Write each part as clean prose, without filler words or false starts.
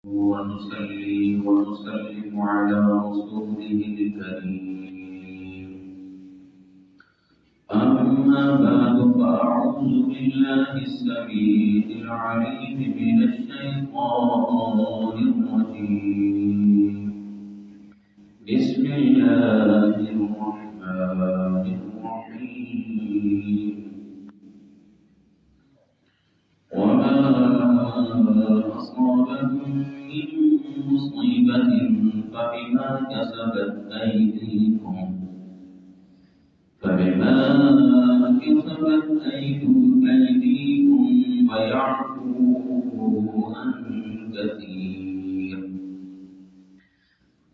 ونصلي ونسلم على رسوله الكريم. أما بعد فأعوذ بالله السميع العليم من الشيطان الرجيم. بسم الله الرحمن الرحيم. وما أصابكم من مصيبة فبما كسبت أيديكم ويعفو عن كثير.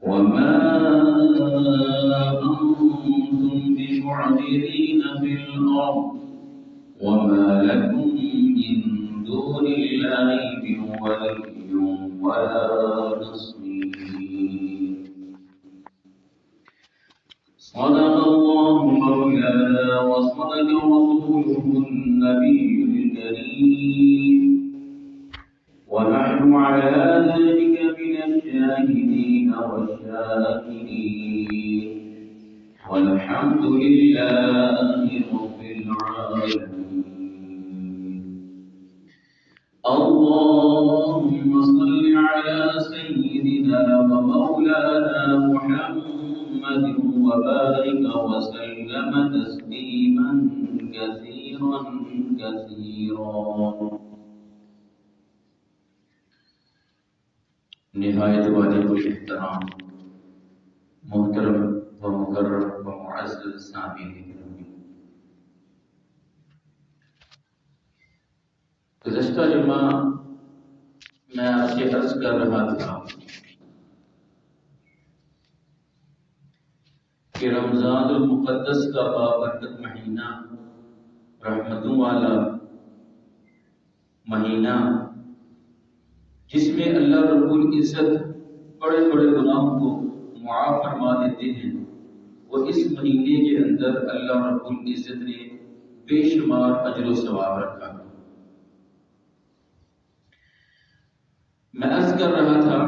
وما أنتم بمعجزين في الأرض وما لكم من دون الله من ولي ولا نصير. صدق الله مولانا وصدق رسوله النبي الكريم، ونحن على ذلك من الشاهدين والشاكرين، والحمد لله رب العالمين. اللهم صل على سيدنا ومولانا محمد وبارك وسلم تسليما كثيرا كثيرا. نہایت واجب الاحترام محترم و مکرم و معزز سامعین گرامی، گزشتہ جمعہ میں آپ سے عرض کر رہا تھا کہ رمضان المقدس کا بابرکت مہینہ، رحمتوں والا مہینہ، جس میں اللہ رب العزت بڑے بڑے گناہوں کو معاف فرما دیتے ہیں، وہ اس مہینے کے اندر اللہ رب العزت نے بے شمار اجر و ثواب رکھا. میں عرض کر رہا تھا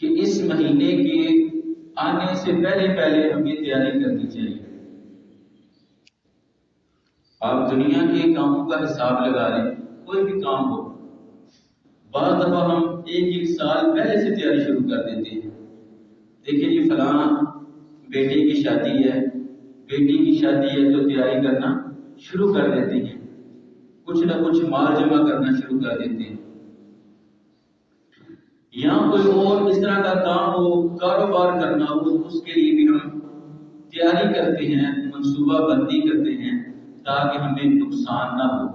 کہ اس مہینے کے آنے سے پہلے ہمیں تیاری کرنی چاہیے. آپ دنیا کے کاموں کا حساب لگا لیں، کوئی بھی کام ہو، بعض دفعہ ہم ایک سال پہلے سے تیاری شروع کر دیتے ہیں. دیکھیں جی فلاں بیٹے کی شادی ہے، بیٹی کی شادی ہے تو تیاری کرنا شروع کر دیتے ہیں، کچھ نہ کچھ مال جمع کرنا شروع کر دیتے ہیں. یا کوئی اور اس طرح کا کام ہو، کاروبار کرنا ہو، اس کے لیے بھی ہم تیاری کرتے ہیں، منصوبہ بندی کرتے ہیں تاکہ ہمیں نقصان نہ ہو،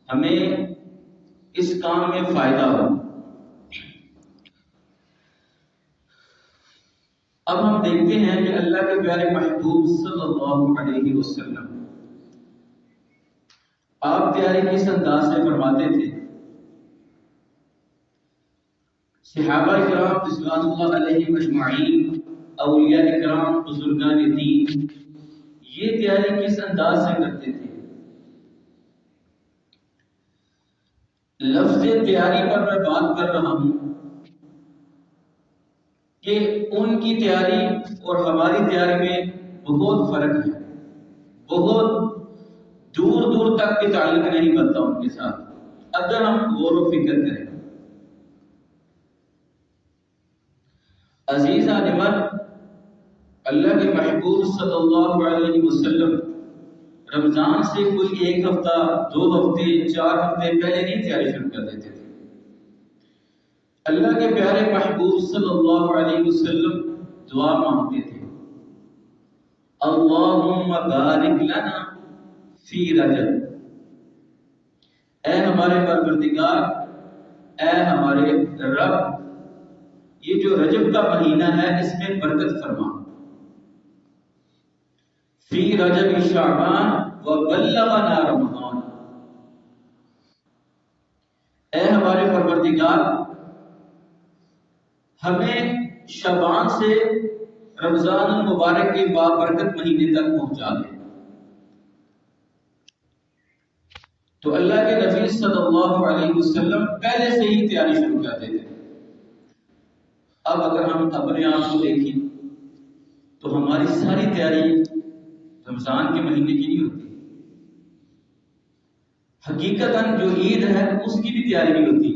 ہمیں اس کام میں فائدہ ہو. اب ہم دیکھتے ہیں کہ اللہ کے پیارے محبوب صلی اللہ علیہ وسلم آپ تیاری کس انداز سے فرماتے تھے. صحابہ کرام رضوان اللہ علیہم اجمعین، اولیاء کرام، بزرگان دین، یہ تیاری کس انداز سے کرتے تھے. لفظ تیاری پر میں بات کر رہا ہوں کہ ان کی تیاری اور ہماری تیاری میں بہت فرق ہے، بہت دور دور تک کے تعلق نہیں بنتا ان کے ساتھ اگر ہم غور و فکر کریں. عزیزان من، اللہ کے محبوب صلی اللہ علیہ وسلم رمضان سے کوئی ایک ہفتہ، 2 ہفتے، 4 ہفتے پہلے نہیں تیاری شروع کر دیتے تھے. اللہ کے پیارے محبوب صلی اللہ علیہ وسلم دعا مانگتے تھے، اللہم بارک لنا فی رجب، اے ہمارے پروردگار، اے ہمارے رب، یہ جو رجب کا مہینہ ہے اس میں برکت فرما. فی رجب شعبان وبلغنا رمضان، اے ہمارے پروردگار، ہمیں شعبان سے رمضان المبارک کے بابرکت مہینے تک پہنچا دے. تو اللہ کے نبی صلی اللہ علیہ وسلم پہلے سے ہی تیاری شروع کر دیتے تھے۔ اب اگر ہم اپنے آپ کو دیکھیں تو ہماری ساری تیاری رمضان کے مہینے کی نہیں ہوتی، حقیقتاً جو عید ہے اس کی بھی تیاری نہیں ہوتی۔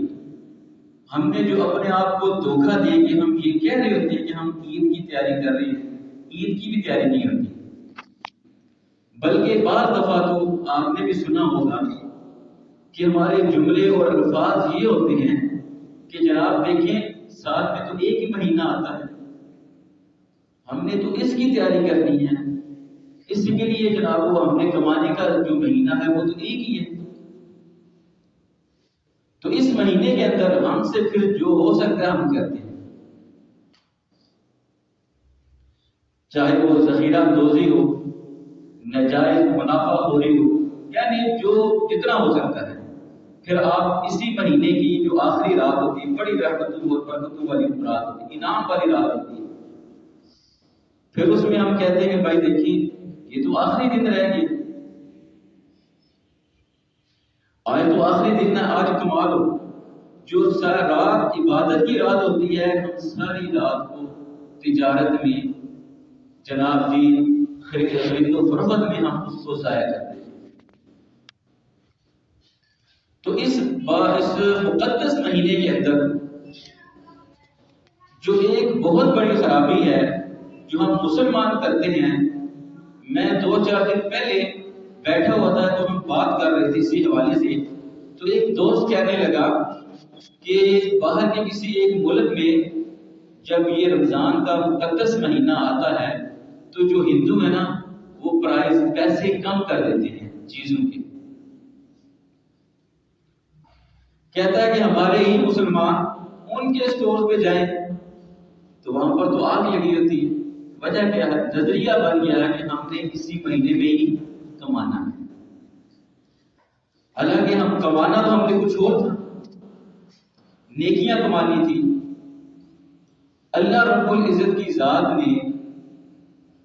ہم نے جو اپنے آپ کو دھوکہ دے کہ ہم یہ کہہ رہے ہوتے ہیں کہ ہم عید کی تیاری کر رہے ہیں، عید کی بھی تیاری نہیں ہوتی۔ بلکہ بعض دفعہ تو آپ نے بھی سنا ہوگا کہ ہمارے جملے اور الفاظ یہ ہوتے ہیں کہ جناب دیکھیں سال میں تو ایک ہی مہینہ آتا ہے، ہم نے تو اس کی تیاری کرنی ہے، اس کے لیے جناب وہ ہم نے کمانے کا جو مہینہ ہے وہ تو ایک ہی ہے، تو اس مہینے کے اندر ہم سے پھر جو ہو سکتا ہے ہم کرتے ہیں، چاہے وہ ذخیرہ اندوزی ہو، ناجائز منافع خوری ہو، یعنی جو جتنا ہو سکتا ہے۔ پھر آپ اسی مہینے کی جو آخری رات ہوتی ہے، بڑی رحمتوں اور برکتوں والی رات ہوتی ہے، انعام والی رات ہوتی ہے، پھر اس میں ہم کہتے ہیں کہ بھائی دیکھیے یہ تو آخری دن رہ گیا، آج تو آخری دن ہے، آج کمال ہو۔ جو ساری رات عبادت کی رات ہوتی ہے، ہم ساری رات کو تجارت میں جناب جی خرید و فروخت میں ہم اس کو ضائع کرتے ہیں۔ تو اس مقدس مہینے کے اندر جو ایک بہت بڑی خرابی ہے جو ہم مسلمان کرتے ہیں، میں 2-4 دن پہلے بیٹھا ہوا تھا تو ہم بات کر رہے تھے اسی حوالے سے، تو ایک دوست کہنے لگا کہ باہر کے کسی ایک ملک میں جب یہ رمضان کا مقدس مہینہ آتا ہے تو جو ہندو ہے نا وہ پرائز پیسے کم کر دیتے ہیں چیزوں کے، کہتا ہے کہ ہمارے ہی مسلمان ان کے اسٹور پہ جائیں تو وہاں پر تو آگ لگی ہوتی ہے، وجہ کیا ہے؟ نظریہ بن گیا ہے کہ ہم نے اسی مہینے میں ہی کمانا ہے، حالانکہ ہم کمانا تو ہم نے کچھ اور تھا، نیکیاں کمانی تھی۔ اللہ رب العزت کی ذات نے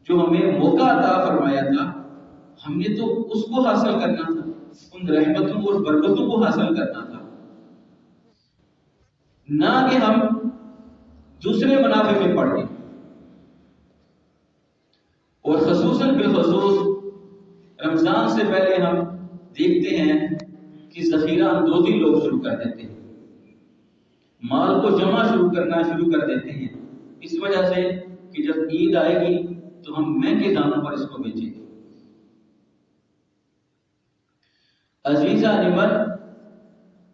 جو ہمیں موقع عطا فرمایا تھا، ہم نے تو اس کو حاصل کرنا تھا، ان رحمتوں اور برکتوں کو حاصل کرنا تھا، نہ کہ ہم دوسرے منافع میں پڑ گئے۔ اور خصوصاً بالخصوص رمضان سے پہلے ہم دیکھتے ہیں کہ ذخیرہ اندوزی لوگ شروع کر دیتے ہیں، مال کو جمع کرنا شروع کر دیتے ہیں، اس وجہ سے کہ جب عید آئے گی تو ہم مہنگے داموں پر اس کو بیچیں گے۔ عزیزہ نمر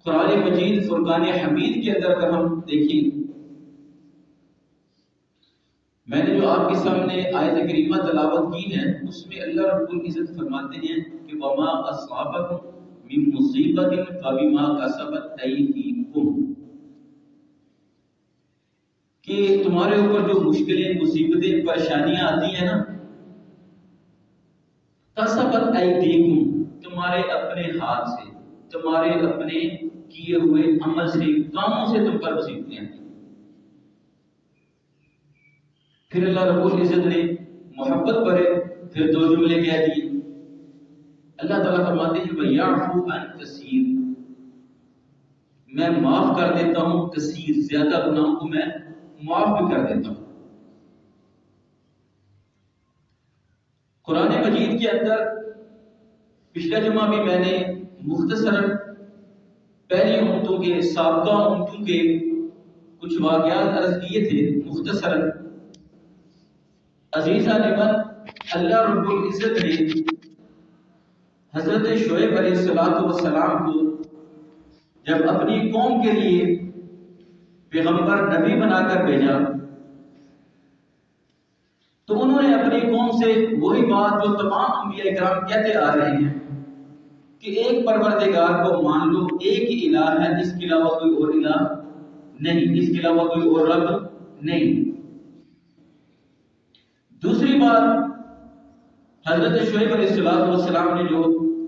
قرآن مجید فرقان حمید کے اندر اگر ہم دیکھیں، میں نے جو آپ کے سامنے آیت کریمہ تلاوت کی ہے اس میں اللہ رب العزت فرماتے ہیں کہ وما اصابکم من مصیبت فبما کسبت ایدیکم، کہ تمہارے اوپر جو مشکلیں مصیبتیں پریشانیاں آتی ہیں نا، کسبت ایدیکم، تمہارے اپنے ہاتھ سے، تمہارے اپنے کیے ہوئے عمل سے، کاموں سے تم پر مصیبتیں آتی ہیں۔ پھر اللہ رب العزت نے محبت بھرے پھر 2 جملے کہہ دیے، اللہ تعالیٰ فرماتے ہیں وَيَعْفُو عَنْ كَثِيرٍ، میں معاف کر دیتا ہوں کثیر، زیادہ گناہوں کو میں معاف بھی کر دیتا ہوں۔ قرآن مجید کے اندر پچھلا جمعہ بھی میں نے مختصراً پہلی امتوں کے، سابقہ امتوں کے کچھ واقعات عرض کیے تھے مختصراً۔ عزیزہ نعمت اللہ رب العزت نے حضرت شعیب علیہ السلام کو جب اپنی قوم کے لیے پیغمبر نبی بنا کر بھیجا تو انہوں نے اپنی قوم سے وہی بات جو تمام انبیاء کرام کہتے آ رہے ہیں کہ ایک پروردگار کو مان لو، ایک ہی الہ ہے، اس کے علاوہ کوئی اور الہ نہیں، اس کے علاوہ کوئی اور رب نہیں۔ دوسری بات حضرت شعیب علیہ السلام نے جو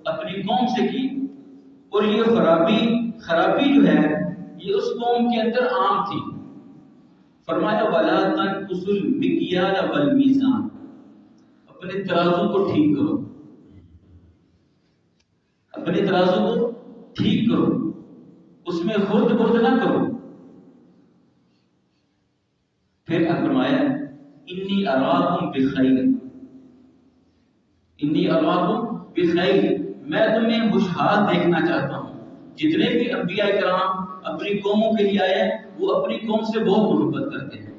اپنی قوم سے کی، اور یہ خرابی جو ہے یہ اس قوم کے اندر عام تھی، فرمایا وَلَا تَنْقُصُوا الْمِكْيَالَ وَالْمِيزَانَ، اپنے ترازو کو ٹھیک کرو، اپنے ترازو کو ٹھیک کرو، اس میں خرد برد نہ کرو۔ پھر فرمایا انی اراکم بخیر، انی اراکم بخیر، میں تمہیں خوشحال دیکھنا چاہتا ہوں۔ جتنے بھی انبیاء کرام اپنی قوموں کے لیے آئے وہ اپنی قوم سے بہت محبت کرتے ہیں،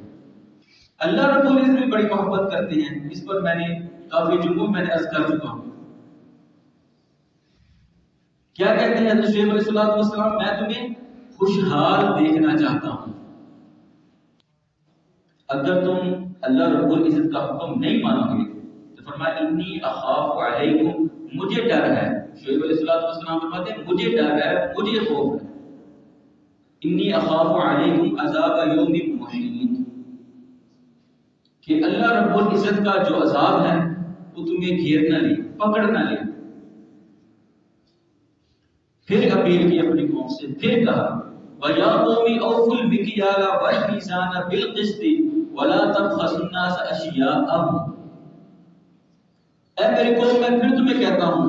اللہ رب العزت بھی بڑی محبت کرتے ہیں، اس پر میں نے کافی جملوں میں عرض کر چکا ہوں۔ کیا کہتے ہیں حضرت شعیب علیہ السلام، میں تمہیں خوشحال دیکھنا چاہتا ہوں۔ اگر تم اللہ رب العزت کا حکم نہیں مانو گے تو فرمایا انی اخاف علیکم، مجھے ڈر ہے۔ شعیب علیہ السلام فرماتے ہیں مجھے ڈر ہے، مجھے خوف ہے۔ انی اخاف علیکم عذاب یوم محیط، کہ اللہ رب العزت کا جو عذاب ہے وہ تمہیں گھیر نہ لے، پکڑ نہ لے۔ پھر اپیل کی اپنی قوم سے، پھر کہا وَيَا قَوْمِ أَوْفُوا الْمِكْيَالَ وَالْمِيزَانَ بِالْقِسْطِ وَلَا تَبْخَسُوا النَّاسَ أَشْيَاءَهُمْ، اے میری قوم میں پھر تمہیں کہتا ہوں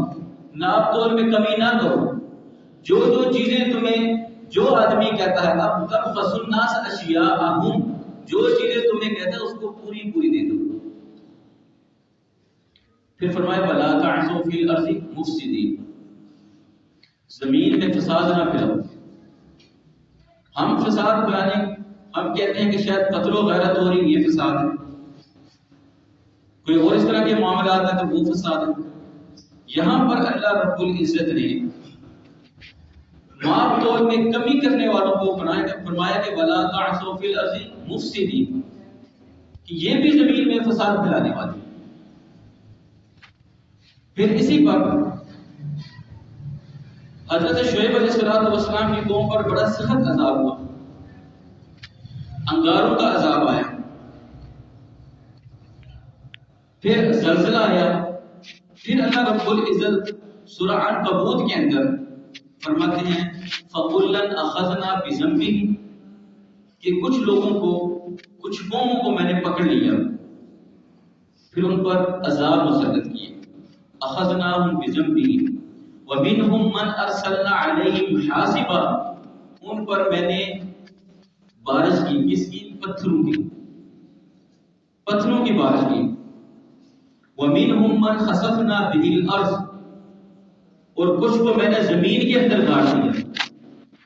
ناپ تول میں کمی نہ کرو۔ جو چیزیں تمہیں جو آدمی کہتا ہے اب تبخسوا النَّاسَ أَشْيَاءَهُمْ، جو چیزیں تمہیں کہتا ہے اس کو پوری پوری دے دو۔ پھر فرمایا وَلَا تَعْثُوا فِي الْأَرْضِ مُفْسِدِينَ، زمین میں فساد نہ پھیلاؤ۔ ہم فساد پھیلانے، ہم کہتے ہیں کہ شاید قتل و غیرت ہو رہی، یہ فساد ہے، کوئی اور اس طرح کے معاملات ہیں تو وہ فساد ہے۔ یہاں پر اللہ رب العزت نے ماپ تول میں کمی کرنے والوں کو فرمایا کہ وَلَا تَعْثُوا فِي الْأَرْضِ مُفْسِدِينَ، کہ یہ بھی زمین میں فساد پھیلانے والے۔ پھر اسی پر حضرت شعیب علیہ السلام کی قوم پر بڑا سخت عذاب ہوا، انگاروں کا عذاب آیا، پھر زلزلہ آیا۔ پھر اللہ رب العزت سورہ عنکبوت کے اندر فرماتے ہیں فَكُلًّا أَخَذْنَا بِذَنبِهِ، کہ کچھ لوگوں کو، کچھ قوموں کو میں نے پکڑ لیا، پھر ان پر عذاب مسلط کیے۔ أَخَذْنَاهُمْ بِذَنبِهِ وَمِنْهُمْ مَنْ أَرْسَلْنَا عَلَيْهِمْ حَاصِبًا، ان پر میں نے بارش کی، کس کی؟ پتھروں کی بارش کی۔ وَمِنْهُمْ مَنْ خَسَفْنَا بِهِ الْأَرْضَ، اور کچھ کو میں نے زمین کے اندر گاڑ دیا،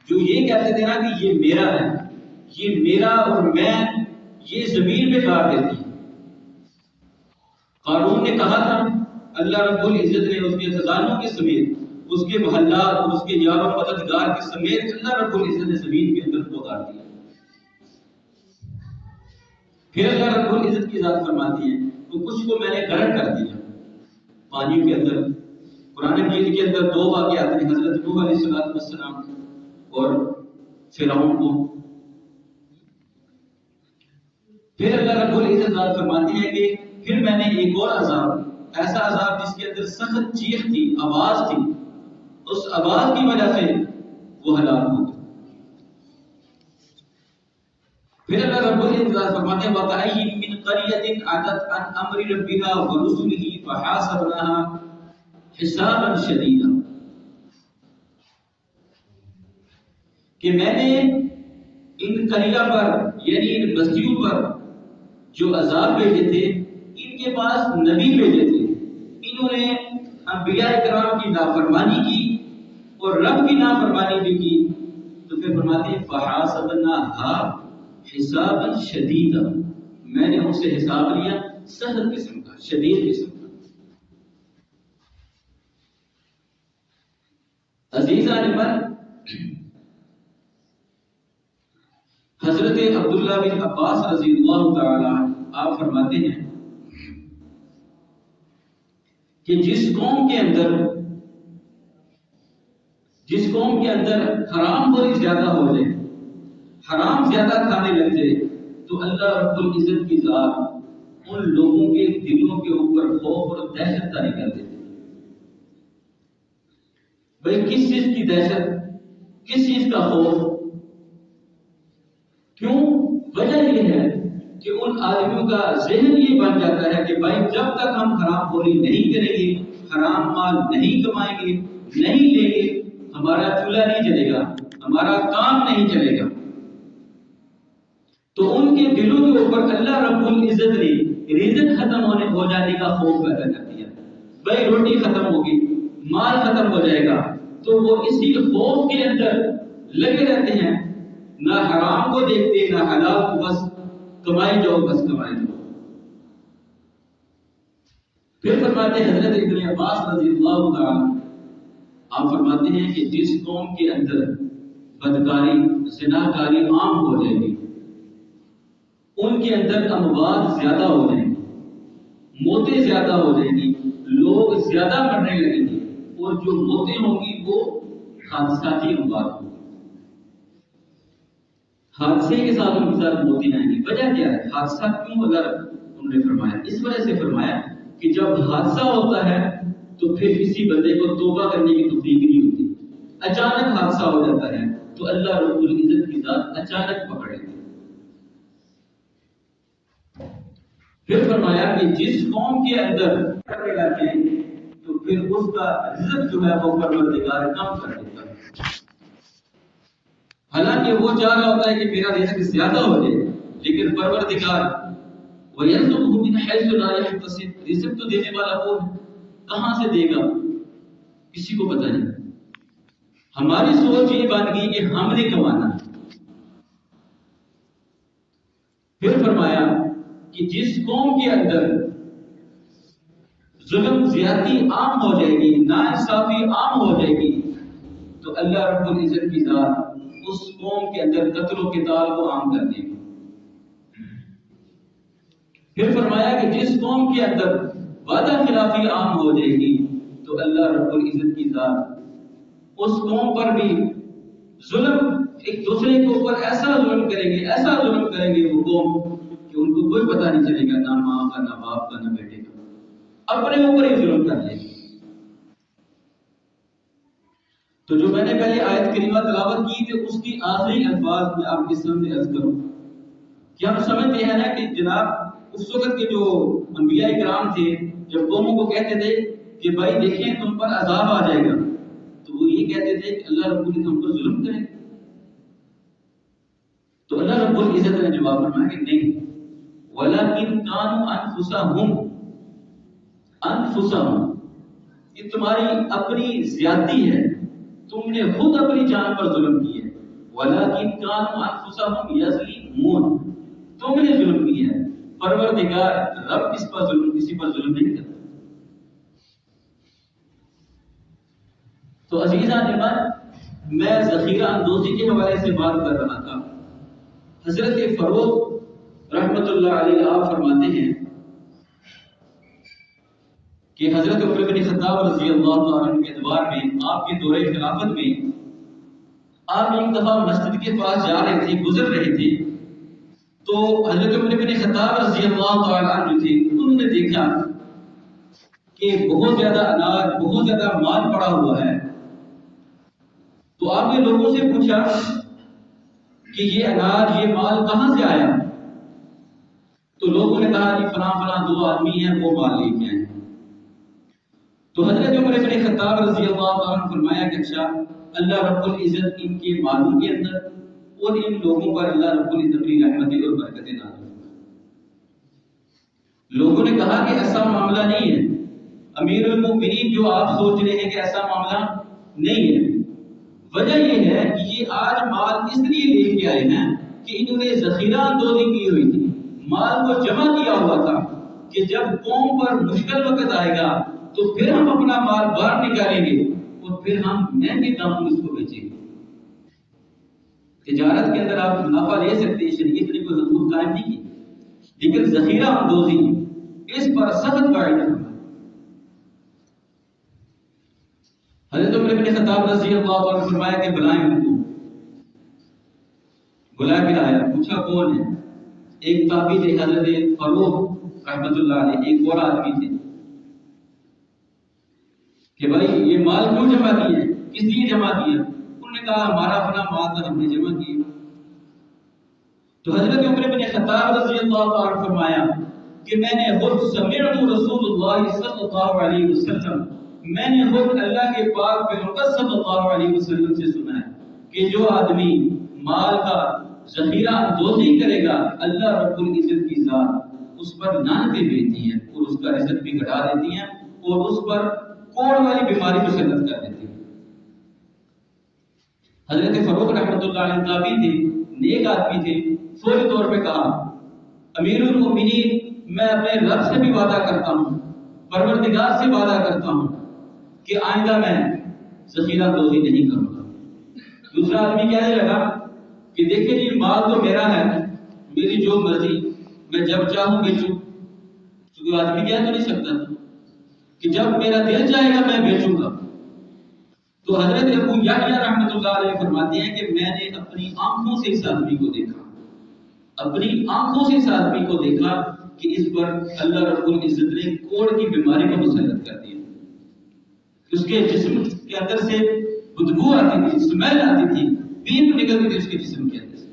جو یہ کہتے تھے نا کہ یہ میرا ہے، یہ میرا اور میں، یہ زمین میں گاڑ دیتی ہے۔ قارون نے کہا تھا اللہ رب العزت نے اس کے خزانوں کے سمیت، اس کے محلات اور اس کے یار و مددگار کے سمیت اللہ رب العزت نے زمین کے اندر کو گاڑ دیا۔ پھر اللہ رب العزت کی ذات فرماتی ہے تو کچھ کو میں نے غرق کر دیا پانی کے اندر۔ قرآن مجید کے اندر دو واقعات ہیں، حضرت نوح علیہ السلام اور فرعون کو۔ پھر اللہ رب العزت ذات فرماتی ہے کہ پھر میں نے ایک اور عذاب، ایسا عذاب جس کے اندر سخت چیخ تھی، آواز تھی، اس آواز کی وجہ سے وہ ہلاک ہو گئے۔ پھر اللہ رب العزت فرماتے ہیں وَكَأَيٍّ مِّن قَرْيَةٍ عَتَتْ عَنْ أَمْرِ رَبِّهَا وَرُسُلِهِ فَحَاسَبْنَاهَا حِسَابًا شَدِيدًا، کہ میں نے ان قریہ پر یعنی ان بستیوں پر جو عذاب بھیجے تھے، ان کے پاس نبی بھیجے تھے، انہوں نے انبیاء کرام کی نافرمانی کی اور رب کی نافرمانی بھی کی، تو پھر فرماتے ہیں فَحَاسَبْنَاهَا حِسَابًا شَدِيدًا، میں نے ان سے حساب لیا سخت قسم کا، شدید قسم کا۔ عزیزان من، حضرت عبداللہ بن عباس رضی اللہ تعالی عنہ آپ فرماتے ہیں کہ جس قوم کے اندر حرام بہت زیادہ ہو جائے، حرام زیادہ کھانے لگ جائے، تو اللہ رب العزت کی ذات ان لوگوں کے دلوں کے اوپر خوف اور دہشت طاری کر دیتے۔ بھائی کس چیز کی دہشت، کس چیز کا خوف؟ کیوں؟ وجہ یہ ہے کہ ان آدمیوں کا ذہن یہ بن جاتا ہے کہ بھائی جب تک ہم حرام خوری نہیں کریں گے، حرام مال نہیں کمائیں گے، نہیں لیں گے، ہمارا چولہا نہیں جلے گا، ہمارا کام نہیں چلے گا۔ تو ان کے دلوں کے اوپر اللہ رب العزت نے رزق ختم ہو جانے کا خوف پیدا کر دیا۔ بھائی روٹی ختم ہوگی، مال ختم ہو جائے گا، تو وہ اسی خوف کے اندر لگے رہتے ہیں، نہ حرام کو دیکھتے نہ حلال کو، بس کمائی جاؤ، بس کمائی جاؤ۔ پھر فرماتے ہیں حضرت ابن عباس رضی اللہ تعالیٰ، آپ فرماتے ہیں کہ جس قوم کے اندر بدکاری، زناکاری عام ہو جائے گی، ان کے اندر اموات زیادہ ہو جائیں گی، موتیں زیادہ ہو جائیں گی، لوگ زیادہ مرنے لگیں گے، اور جو موتیں ہوں گی وہ حادثاتی اموات ہوں گی۔ حادثے کے ساتھ ان کے ساتھ موتیں آئیں گی۔ وجہ کیا ہے؟ حادثہ کیوں اللہ انہوں نے فرمایا؟ اس وجہ سے فرمایا کہ جب حادثہ ہوتا ہے تو پھر کسی بندے کو توبہ کرنے کی توفیق نہیں ہوتی۔ اچانک حادثہ ہو جاتا ہے تو اللہ رب العزت کی ذات اچانک پکڑ لیتی ہے۔ پھر فرمایا کہ جس قوم کے اندر کرنے لگتے ہیں تو پھر اس کا رزق جو ہے وہ پروردگار کم کر دیتا ہے۔ حالانکہ وہ چاہ رہا ہوتا ہے کہ میرا رزق زیادہ ہو جائے، لیکن پروردگار وَيَرْزُقْهُ مِنْ حَيْثُ لَا يَحْتَسِبُ، رزق تو دینے والا وہ ہے، کہاں سے دے گا کسی کو پتہ نہیں۔ ہماری سوچ یہ بن گئی کہ ہم نے کمانا۔ پھر فرمایا کہ جس قوم کے اندر ظلم زیادتی عام ہو جائے گی، ناانصافی عام ہو جائے گی، تو اللہ رب العزت کی ذات اس قوم کے اندر قتل و قتال کو عام کر دے گی۔ پھر فرمایا کہ جس قوم کے اندر وعدہ خلافی عام ہو جائے گی تو اللہ رب العزت کی ذات اس قوم پر بھی ظلم، ایک دوسرے کے اوپر ایسا ظلم کریں گے، ایسا ظلم کریں گے وہ قوم کہ ان کو کوئی پتہ نہیں چلے گا، نہ ماں کا، نہ باپ کا، نہ بیٹے کا، اپنے اوپر ہی ظلم کر لیں گے۔ تو جو میں نے پہلے آیت کریمہ تلاوت کی تھی اس کی آخری الفاظ میں آپ کے سامنے عرض کروں کہ ہم سمجھتے ہیں نا کہ جناب اس وقت کے جو انبیاء کرام تھے جب قوموں کو کہتے تھے کہ بھائی دیکھیں تم پر عذاب آ جائے گا، تو وہ یہ کہتے تھے کہ اللہ رب العزت ہم پر ظلم کرے گا؟ تو اللہ رب العزت نے جواب فرمایا کہ نہیں، وَلَكِنْ كَانُوا أَنفُسَهُمْ، یہ تمہاری اپنی زیادتی ہے، تم نے خود اپنی جان پر ظلم کیا ہے۔ وَلَكِنْ كَانُوا أَنفُسَهُمْ يَظْلِمُونَ، تم نے ظلم کیا ہے، پروردگار رب کسی پر ظلم نہیں کرتا۔ تو عزیزان نعمت، میں ذخیرہ اندوزی کے حوالے سے بات کر رہا تھا۔ حضرت فاروق رحمت اللہ علیہ آپ فرماتے ہیں کہ حضرت عمر بن خطاب رضی اللہ عنہ کے ادوار میں، آپ کے دور خلافت میں، آپ ایک دفعہ مسجد کے پاس جا رہے تھے، گزر رہے تھے، تو حضرت عمر بن خطاب رضی اللہ تعالیٰ عنہ تھے، انہوں نے دیکھا کہ بہت زیادہ اناج، بہت زیادہ مال پڑا ہوا ہے۔ تو آپ نے لوگوں سے پوچھا کہ یہ اناج، یہ مال کہاں سے آیا؟ تو لوگوں نے کہا کہ فلاں فلاں دو آدمی ہیں وہ مال لے کے آئے۔ تو حضرت عمر بن خطاب رضی اللہ عنہ فرمایا کہ اچھا، اللہ رب العزت ان کے مالوں کے اندر اور ان لوگوں پر اللہ رب العزت اپنی رحمتیں اور برکتیں نازل فرمائے۔ لوگوں نے کہا کہ ایسا معاملہ نہیں ہے امیر المؤمنین، جو آپ سوچ رہے ہیں کہ ایسا معاملہ نہیں ہے۔ وجہ یہ ہے کہ یہ آج مال اس لیے لے کے آئے ہیں کہ انہوں نے ذخیرہ اندوزی کی ہوئی تھی، مال کو جمع کیا ہوا تھا کہ جب قوم پر مشکل وقت آئے گا تو پھر ہم اپنا مال باہر نکالیں گے اور پھر ہم مہنگے داموں اس کو بیچیں گے۔ تجارت کے اندر آپ منافع لے سکتے ہیں، شریعت نے کوئی حدود قائم نہیں کی، لیکن ذخیرہ اندوزی اس پر سخت وعید ہے۔ حضرت عمر بن خطاب رضی اللہ عنہ فرمایا کہ بلائیں ان کو، بلا کے لایا، پوچھا کون ہے؟ ایک تابعی تھے حضرت فاروق رحمت اللہ علیہ، ایک اور آدمی تھے کہ بھائی یہ مال کیوں جمع کیے، کس لیے جمع کیا؟ انہوں نے کہا ہمارا اپنا مال تھا، ہم نے جمع کیا۔ تو حضرت عمر بن خطاب رضی اللہ عنہ فرمایا کہ میں نے خود سمعت رسول اللہ صلی اللہ علیہ وسلم میں نے خود اللہ کے پاک پیغمبر صلی اللہ علیہ وسلم سے سنا ہے کہ جو آدمی مال کا ذخیرہ اندوزی کرے گا اللہ رب العزت کی ذات اس پر لعنتیں بھیجتی ہیں اور اس کا رزق بھی گھٹا دیتی ہیں اور اس پر کوڑ والی بیماری مسلط کر دیتی ہیں۔ حضرت فاروق رحمۃ اللہ علیہ تابعی تھے، نیک آدمی تھے، فوری طور پہ کہا امیر المومنین میں اپنے رب سے بھی وعدہ کرتا ہوں، پروردگار سے وعدہ کرتا ہوں کہ آئندہ میں ذخیرہ دوزی نہیں کروں گا۔ دوسرا آدمی کہنے لگا کہ دیکھیں جی مال تو میرا ہے، میری جو مرضی میں جب چاہوں بیچوں، کیونکہ آدمی کہہ تو نہیں سکتا کہ جب میرا دل چاہے گا میں بیچوں گا۔ تو حضرت ابو یحییٰ رحمۃ اللہ علیہ فرماتے ہیں کہ میں نے اپنی آنکھوں سے اس آدمی کو دیکھا، اپنی آنکھوں سے اس آدمی کو دیکھا کہ اس پر اللہ رب العزت نے کوڑ کی بیماری کو مسلط کر دیا۔ اس کے جسم کے اندر سے بدبو آتی تھی، اسمیل آتی تھی، پیپ نکلتی تھی اس کے جسم کے اندر سے۔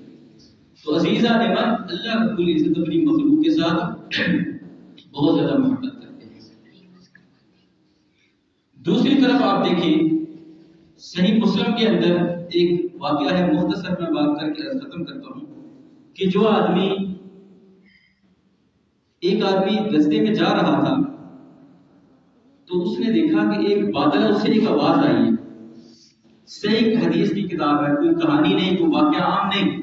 تو عزیزان احمد، اللہ رب العزت اپنی مخلوق کے ساتھ بہت زیادہ محبت کرتے ہیں۔ دوسری طرف آپ دیکھیں صحیح مسلم کے اندر ایک واقعہ ہے، مختصر میں بات کر کے ختم کرتا ہوں کہ جو آدمی ایک آدمی رستے میں جا رہا تھا تو اس نے دیکھا کہ ایک بادل ہے، اس سے ایک آواز آئی ہے۔ صحیح حدیث کی کتاب ہے، کوئی کہانی نہیں، کوئی واقعہ عام نہیں۔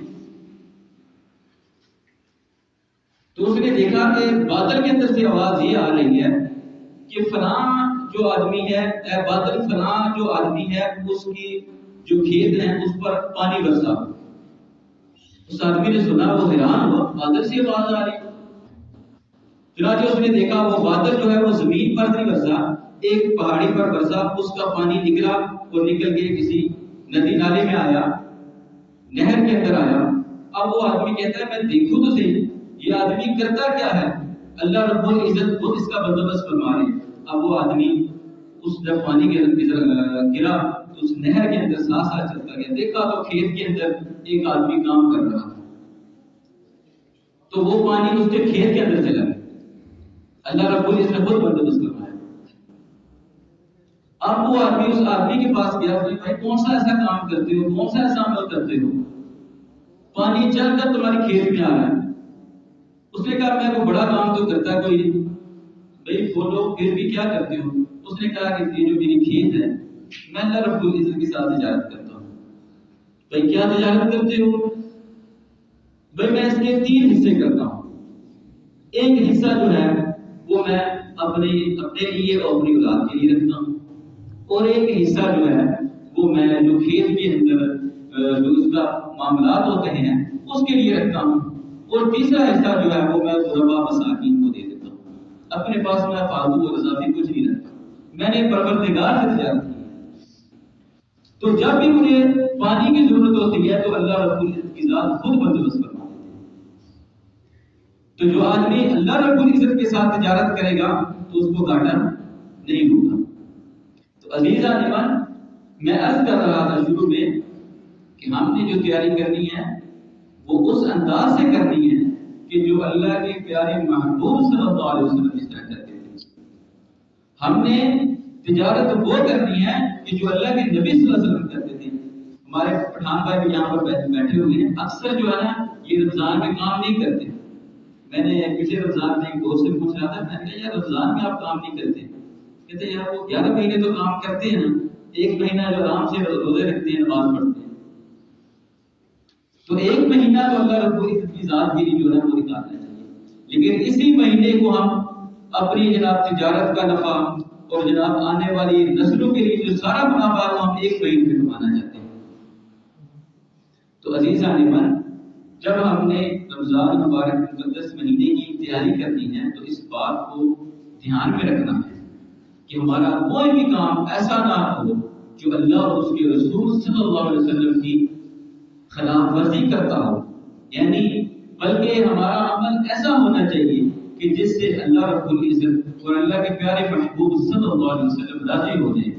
تو اس نے دیکھا کہ بادل کے اندر سے آواز یہ آ رہی ہے کہ فلاں جو آدمی ہے، اے بادل فلاں جو آدمی ہے اس کی جو کھیت ہیں اس پر پانی برسا۔ اس آدمی نے سنا، وہ حیران ہوا، بادل سے آواز آ رہی ہے۔ چنانچہ اس نے دیکھا وہ بادل جو ہے وہ زمین پر نہیں برسا، ایک پہاڑی پر برسا، اس کا پانی نکلا اور نکل کے کسی ندی نالے میں آیا، نہر کے اندر آیا۔ اب وہ آدمی کہتا ہے میں دیکھوں تو صحیح یہ آدمی کرتا کیا ہے، اللہ رب العزت خود اس کا بندوبست فرما رہے۔ اب وہ آدمی اس جب پانی کے اندر گرا تو اس نہر کے اندر ساتھ ساتھ چلتا گیا، دیکھا تو کھیت کے اندر ایک آدمی کام کر رہا تھا، تو وہ پانی اس کے کھیت کے اندر چلا گیا۔ اللہ رب العزت نے خود بندوبست فرمایا۔ اب وہ آدمی اس آدمی کے پاس گیا، کہ بھائی کون سا ایسا کام کرتے ہو، کون سا ایسا عمل کرتے ہو، پانی چل کر تمہاری کھیت میں آ رہا ہے۔ اس نے کہا میں کوئی بڑا کام تو کرتا کوئی نہیں۔ بھائی بولو پھر بھی کیا کرتے ہو؟ اس نے کہا کہ یہ جو میری کھیت ہے میں اللہ رب العزت کے ساتھ تجارت کرتا ہوں۔ بھائی کیا تجارت کرتے ہو؟ بھائی میں اس کے 3 حصے کرتا ہوں، ایک حصہ جو ہے وہ میں اپنے لیے اور اپنی اولاد کے لیے رکھتا ہوں، اور ایک حصہ جو ہے وہ میں جو کھیت کے اندر جو اس کا معاملات ہوتے ہیں اس کے لیے رکھتا ہوں، اور تیسرا حصہ جو ہے وہ میں غربا مساکین کو دے دیتا ہوں۔ اپنے پاس میں فالتو اور اضافی کچھ نہیں رکھتا، میں نے پروردگار سے تجارت کی۔ تو جب بھی مجھے پانی کی ضرورت ہوتی ہے تو اللہ رب العزت کی ذات خود بندوبست فرما دیتی ہے۔ تو جو آدمی اللہ رب العزت کے ساتھ تجارت کرے گا تو اس کو گھاٹا نہیں ہوگا۔ تو عزیزان ایمان، میں عرض کر رہا تھا شروع میں کہ ہم نے جو تیاری کرنی ہے وہ اس انداز سے کرنی ہے کہ جو اللہ کے پیارے محبوب صلی اللہ علیہ وسلم اس طرح کرتے تھے۔ ہم نے تجارت وہ کرنی ہے کہ جو اللہ کے نبی صلی اللہ علیہ وسلم کرتے تھے۔ ہمارے پٹھان بھائی بھی یہاں پر بیٹھے ہوئے ہیں، اکثر جو ہے نا یہ رمضان میں کام نہیں کرتے۔ میں نے پچھلے رمضان میں ایک دوست سے پوچھ رہا تھا، میں نے کہا یار رمضان میں آپ کام نہیں کرتے؟ کہتے یار وہ 11 مہینے تو کام کرتے ہیں نا، 1 مہینہ جو آرام سے روزے رکھتے ہیں، نماز پڑھتے ہیں۔ تو 1 مہینہ تو اللہ رب العزت کی ذات گیری جو ہے وہ نکالنا چاہیے، لیکن اسی مہینے کو ہم اپنی جناب تجارت کا نفع اور جناب آنے والی نسلوں کے لیے جو سارا منافع وہ ہم 1 مہینے میں کمانا چاہتے ہیں۔ تو عزیزان ایمان، جب ہم نے رمضان مبارک مقدس مہینے کی تیاری کرنی ہے تو اس بات کو دھیان میں رکھنا ہے کہ ہمارا کوئی بھی کام ایسا نہ ہو جو اللہ اور اس کے رسول صلی اللہ علیہ وسلم کی خلاف ورزی کرتا ہو، یعنی بلکہ ہمارا عمل ایسا ہونا چاہیے کہ جس سے اللہ رب العزت اور اللہ کے پیارے محبوب صلی اللہ علیہ وسلم راضی ہو جائیں،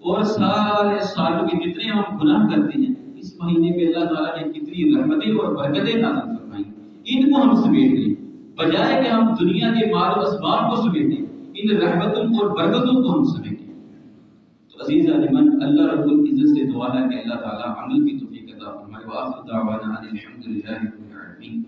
اور سارے سالوں کے جتنے ہم گناہ کرتے ہیں اس مہینے میں اللہ تعالیٰ نے کتنی رحمتیں اور برکتیں نازل فرمائی، ان کو ہم سمیٹ لیں، بجائے کہ ہم دنیا کے مال و اسباب کو سمیٹیں، ان رحمتوں اور برکتوں کو ہم سمیٹیں۔ عزیز عالمان، اللہ رب العزت سے دعا ہے کہ اللہ تعالیٰ عمل کی توفیق عطا فرمائے۔ وآخر دعوانا ان الحمد للہ رب العالمین۔